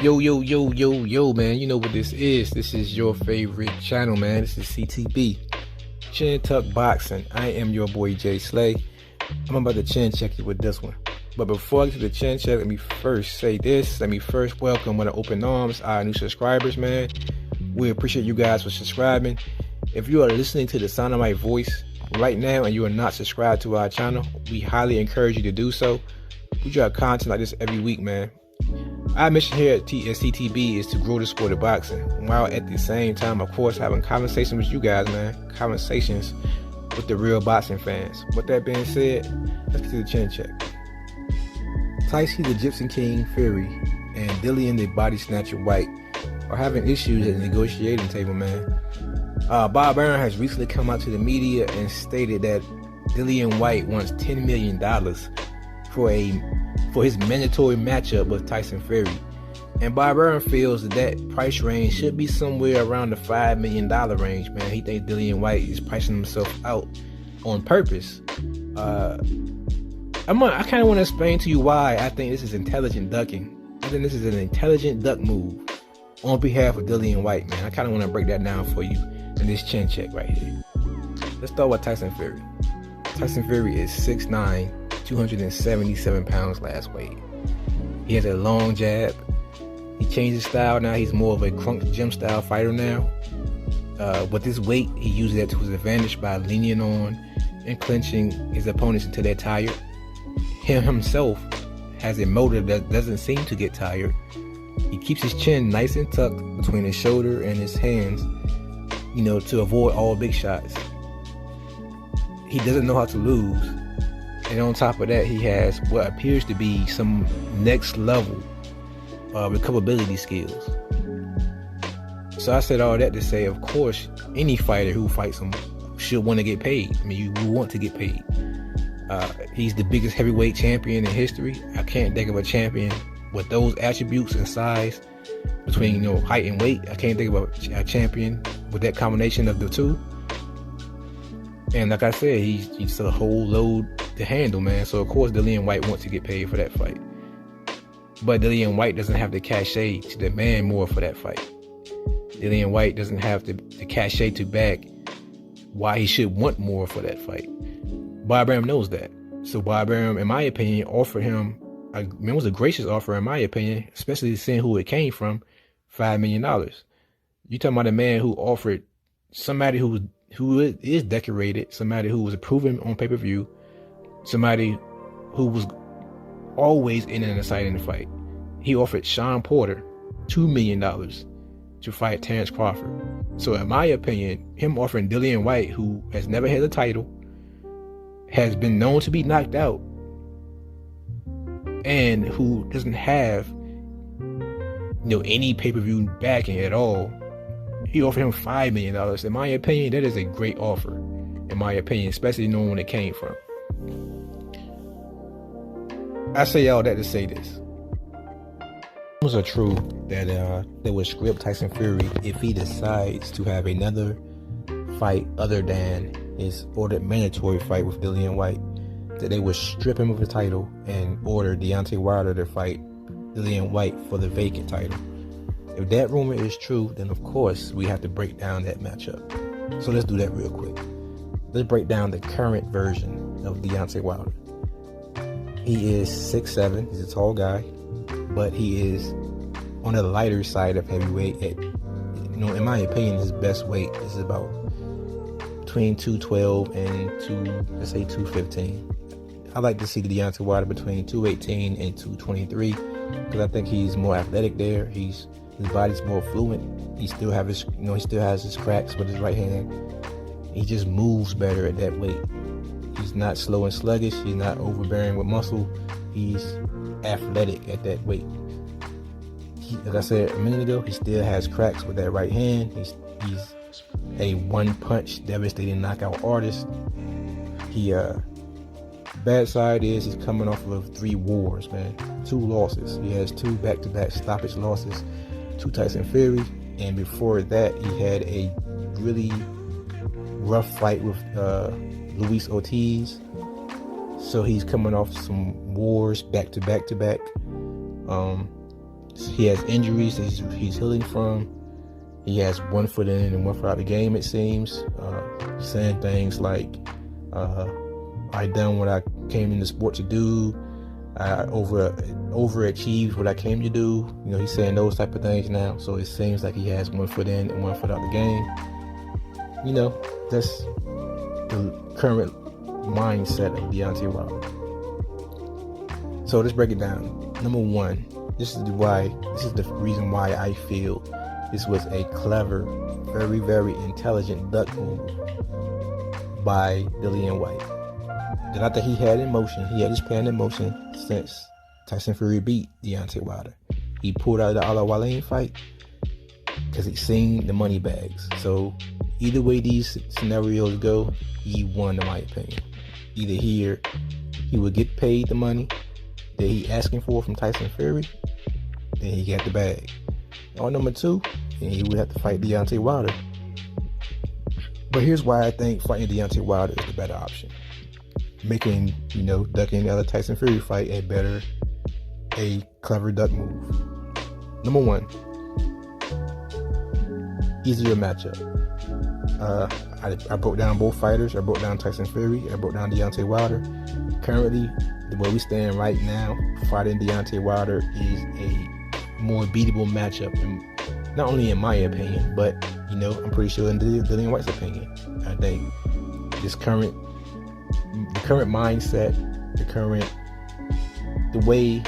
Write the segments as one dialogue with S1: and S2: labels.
S1: Yo, man. You know what this is. This is your favorite channel, man. This is CTB. Chin Tuck Boxing. I am your boy, Jay Slay. I'm about to chin check you with this one. But before I get to the chin check, let me first say this. Let me first welcome with open arms our new subscribers, man. We appreciate you guys for subscribing. If you are listening to the sound of my voice right now and you are not subscribed to our channel, we highly encourage you to do so. We drop content like this every week, man. Our mission here at CTB is to grow the sport of boxing, while at the same time, of course, having conversations with you guys, man. Conversations with the real boxing fans. With that being said, let's get to the chin check. Tyson the Egyptian King Fury and Dillian the Body Snatcher Whyte are having issues at the negotiating table, man. Bob Arum has recently come out to the media and stated that Dillian Whyte wants $10 million for his mandatory matchup with Tyson Fury. And Bob Arum feels that price range should be somewhere around the $5 million range, man. He thinks Dillian Whyte is pricing himself out on purpose. I kind of want to explain to you why I think this is intelligent ducking. I think this is an intelligent duck move on behalf of Dillian Whyte, man. I kind of want to break that down for you in this chin check right here. Let's start with Tyson Fury. Tyson Fury is 6'9", 277 pounds last weight. He has a long jab. He changed his style. Now he's more of a crunk gym style fighter now. With his weight, he uses that to his advantage by leaning on and clinching his opponents until they're tired. Him himself has a motor that doesn't seem to get tired. He keeps his chin nice and tucked between his shoulder and his hands, to avoid all big shots. He doesn't know how to lose. And on top of that, he has what appears to be some next level recoverability skills. So I said all that to say, of course, any fighter who fights him should want to get paid. I mean, you want to get paid. He's the biggest heavyweight champion in history. I can't think of a champion with those attributes and size between height and weight. I can't think of a champion with that combination of the two. And like I said, he's a whole load to handle, man. So of course Dillian Whyte wants to get paid for that fight. But Dillian Whyte doesn't have the cachet to demand more for that fight. Dillian Whyte doesn't have the cachet to back why he should want more for that fight. Bob Arum knows that. So Bob Arum, in my opinion, offered him, it was a gracious offer in my opinion, especially seeing who it came from, $5 million. You talking about a man who offered somebody who is decorated, somebody who was proven on pay-per-view, somebody who was always in an exciting fight. He offered Sean Porter $2 million to fight Terrence Crawford. So in my opinion, him offering Dillian Whyte, who has never had a title, has been known to be knocked out, and who doesn't have any pay-per-view backing at all, he offered him $5 million. In my opinion, that is a great offer, in my opinion, especially knowing when it came from. I say all that to say this. Rumors are true that they would script Tyson Fury if he decides to have another fight other than his ordered mandatory fight with Dillian Whyte, that they would strip him of the title and order Deontay Wilder to fight Dillian Whyte for the vacant title. If that rumor is true, then of course we have to break down that matchup. So let's do that real quick. Let's break down the current version of Deontay Wilder. He is 6'7", he's a tall guy, but he is on the lighter side of heavyweight. In my opinion, his best weight is about between 212 and 215. I like to see Deontay Wilder between 218 and 223 because I think he's more athletic there. His body's more fluent. He still have his cracks with his right hand. He just moves better at that weight. He's not slow and sluggish. He's not overbearing with muscle. He's athletic at that weight. Like I said a minute ago, he still has cracks with that right hand. He's a one-punch devastating knockout artist. Bad side is he's coming off of 3 wars, man. 2 losses. He has 2 back-to-back stoppage losses to Tyson Fury, and before that he had a really rough fight with Luis Ortiz. So he's coming off some wars back to back to back. he has injuries that he's healing from. He has one foot in and one foot out of the game, it seems. Saying things like, I done what I came in the sport to do. I overachieved what I came to do. He's saying those type of things now. So it seems like he has one foot in and one foot out the game. That's the current mindset of Deontay Wilder. So let's break it down. Number one, this is the reason why I feel this was a clever, very, very intelligent duck move by Dillian Whyte. That I think he had in motion. He had his plan in motion since Tyson Fury beat Deontay Wilder. He pulled out of the Wallin fight because he seen the money bags. So either way these scenarios go, he won, in my opinion. Either here, he would get paid the money that he asking for from Tyson Fury, then he got the bag. Or number two, then he would have to fight Deontay Wilder. But here's why I think fighting Deontay Wilder is the better option. Making, ducking the other Tyson Fury fight a clever duck move. Number one, easier matchup. I broke down both fighters. I broke down Tyson Fury. I broke down Deontay Wilder. Currently, the way we stand right now, fighting Deontay Wilder is a more beatable matchup, and not only in my opinion, but I'm pretty sure in Dillian Whyte's opinion. I think the current mindset, the way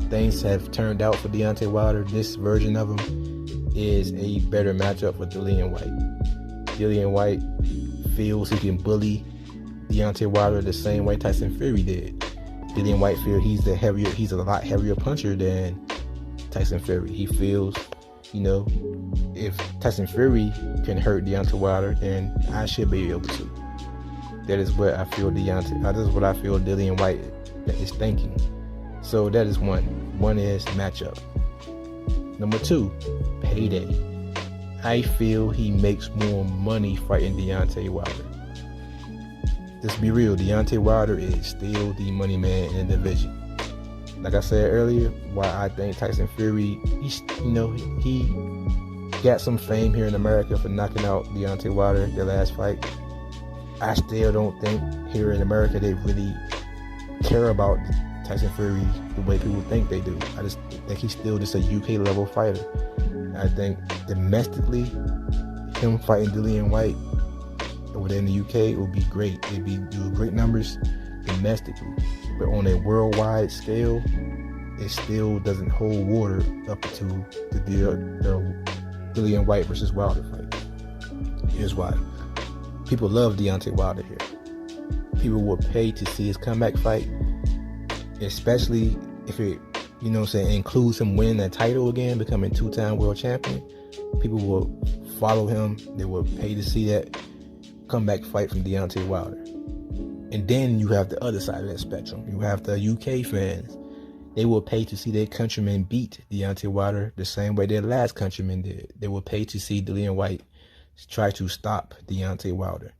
S1: things have turned out for Deontay Wilder, this version of him is a better matchup for Dillian Whyte. Dillian Whyte feels he can bully Deontay Wilder the same way Tyson Fury did. Dillian Whyte feels he's a lot heavier puncher than Tyson Fury. He feels, if Tyson Fury can hurt Deontay Wilder, then I should be able to. That is what I feel Dillian Whyte is thinking. So that is one. One is matchup. Number two, payday. I feel he makes more money fighting Deontay Wilder. Let's be real, Deontay Wilder is still the money man in the division. Like I said earlier, why I think Tyson Fury, he got some fame here in America for knocking out Deontay Wilder their last fight. I still don't think here in America they really care about Tyson Fury the way people think they do. I just think he's still just a UK level fighter. I think domestically, him fighting Dillian Whyte over there in the UK would be great. It'd do great numbers domestically, but on a worldwide scale, it still doesn't hold water up to the Dillian Whyte versus Wilder fight. Here's why. People love Deontay Wilder here. People will pay to see his comeback fight, especially if it, includes him winning that title again, becoming two-time world champion. People will follow him. They will pay to see that comeback fight from Deontay Wilder. And then you have the other side of that spectrum. You have the UK fans. They will pay to see their countrymen beat Deontay Wilder the same way their last countrymen did. They will pay to see Dillian Whyte try to stop Deontay Wilder.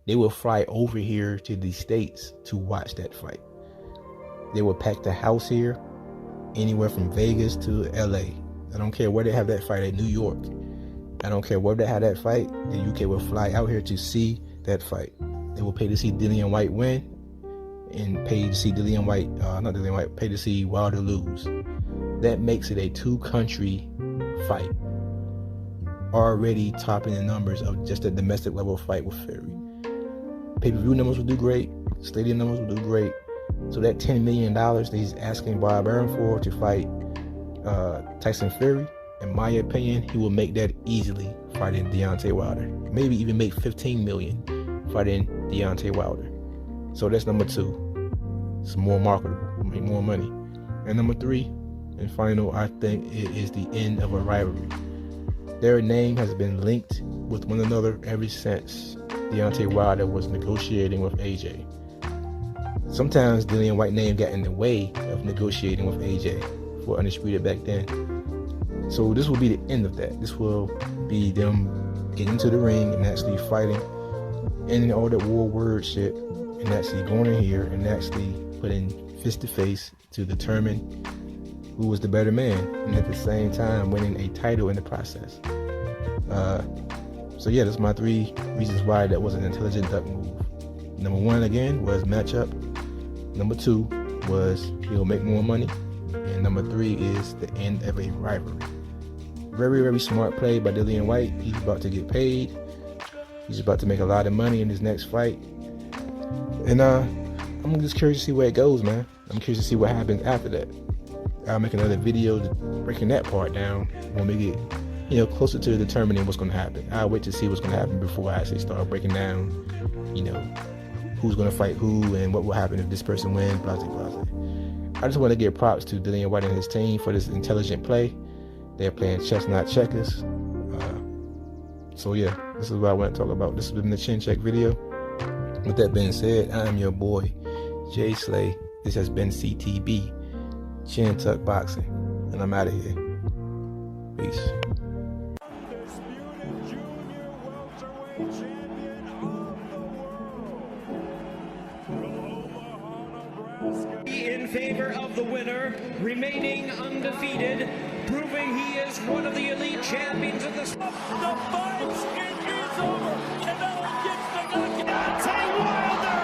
S1: They will fly over here to the States to watch that fight. They will pack the house here, anywhere from Vegas to LA. I don't care where they have that fight, at New York. I don't care where they have that fight. The UK will fly out here to see that fight. They will pay to see Dillian Whyte win and pay to see pay to see Wilder lose. That makes it a two-country fight, already topping the numbers of just a domestic level fight with Fury. Pay-per-view numbers will do great. Stadium numbers will do great. So that $10 million that he's asking Bob Arum for to fight Tyson Fury, in my opinion, he will make that easily fighting Deontay Wilder. Maybe even make $15 million fighting Deontay Wilder. So that's number two. It's more marketable, make more money. And number three, and final, I think it is the end of a rivalry. Their name has been linked with one another ever since Deontay Wilder was negotiating with AJ. Sometimes Dillian Whyte's name got in the way of negotiating with AJ for Undisputed back then. So this will be the end of that. This will be them getting into the ring and actually fighting, ending all that war word shit, and actually going in here and actually putting fist to face to determine who was the better man, and at the same time winning a title in the process. So yeah, that's my 3 reasons why that was an intelligent duck move. Number 1 again was matchup. Number 2 was he'll make more money, and number 3 is the end of a rivalry. Very, very smart play by Dillian Whyte. He's about to get paid. He's about to make a lot of money in his next fight, and I'm just curious to see where it goes, man. I'm curious to see what happens after that. I'll make another video breaking that part down when we get, closer to determining what's going to happen. I'll wait to see what's going to happen before I actually start breaking down, who's going to fight who and what will happen if this person wins, blah, blah, blah. I just want to give props to Dillian Whyte and his team for this intelligent play. They're playing chess, not checkers. So yeah, this is what I want to talk about. This has been the Chin Check video. With that being said, I am your boy, Jay Slay. This has been CTB, Chin Tuck Boxing, and I'm out of here. Peace.
S2: In favor of the winner, remaining undefeated, proving he is one of the elite champions of the fight is over. Canelo gets the knockout. Wilder